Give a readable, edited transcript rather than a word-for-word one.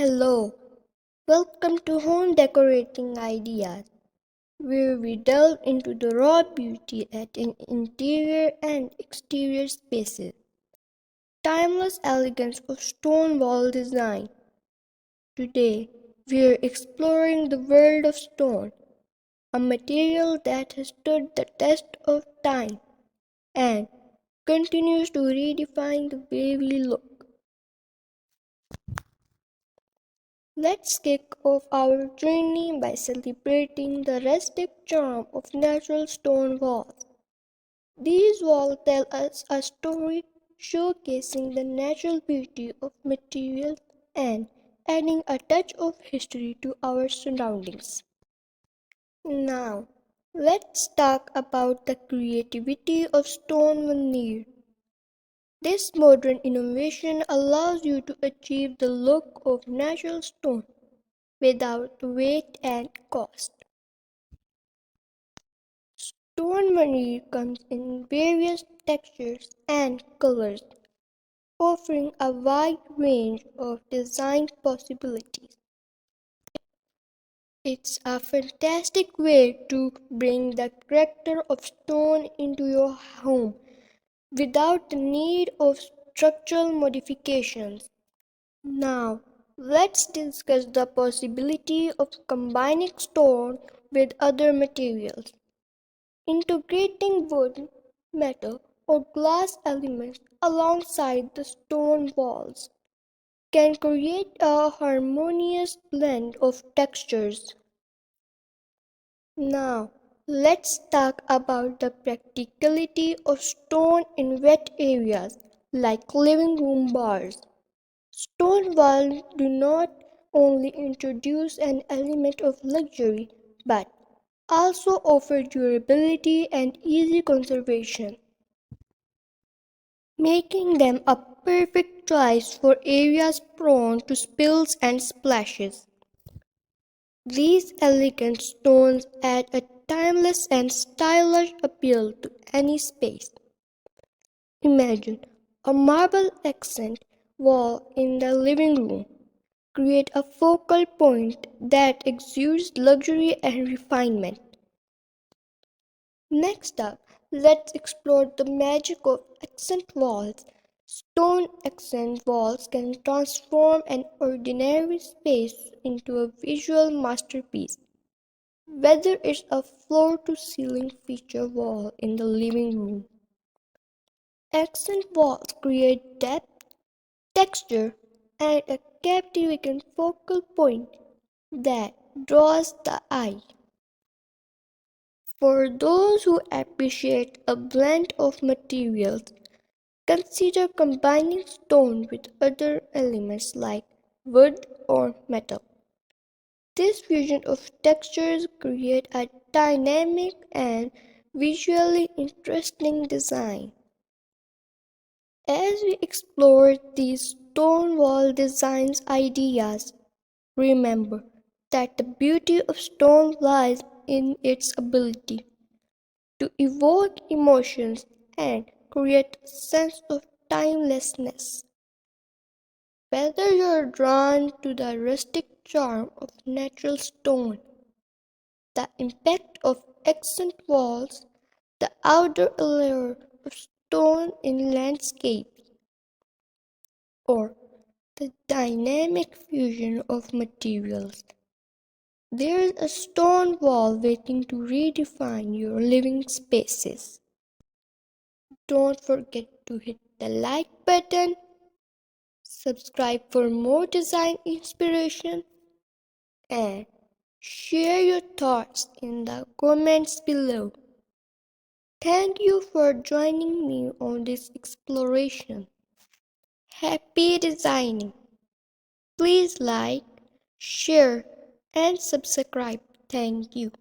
Hello, welcome to Home Decorating Ideas, where we delve into the raw beauty at interior and exterior spaces. Timeless elegance of stone wall design. Today, we're exploring the world of stone, a material that has stood the test of time and continues to redefine the way we look. Let's kick off our journey by celebrating the rustic charm of natural stone walls. These walls tell us a story showcasing the natural beauty of materials and adding a touch of history to our surroundings. Now, let's talk about the creativity of stone veneer. This modern innovation allows you to achieve the look of natural stone without weight and cost. Stone veneer comes in various textures and colors, offering a wide range of design possibilities. It's a fantastic way to bring the character of stone into your home without the need of structural modifications. Now, let's discuss the possibility of combining stone with other materials. Integrating wood, metal, or glass elements alongside the stone walls can create a harmonious blend of textures. Now, let's talk about the practicality of stone in wet areas like living room bars. Stone walls do not only introduce an element of luxury but also offer durability and easy conservation, making them a perfect choice for areas prone to spills and splashes. These elegant stones add a timeless and stylish appeal to any space. Imagine a marble accent wall in the living room. Create a focal point that exudes luxury and refinement. Next up, let's explore the magic of accent walls. Stone accent walls can transform an ordinary space into a visual masterpiece. Whether it's a floor to ceiling feature wall in the living room, accent walls create depth, texture, and a captivating focal point that draws the eye. For those who appreciate a blend of materials, consider combining stone with other elements like wood or metal. This fusion of textures creates a dynamic and visually interesting design. As we explore these stone wall designs ideas, remember that the beauty of stone lies in its ability to evoke emotions and create a sense of timelessness. Whether you're drawn to the rustic charm of natural stone, the impact of accent walls, the outer allure of stone in landscapes, or the dynamic fusion of materials, there's a stone wall waiting to redefine your living spaces. Don't forget to hit the like button, subscribe for more design inspiration, and share your thoughts in the comments below. Thank you for joining me on this exploration. Happy designing! Please like, share, and subscribe. Thank you.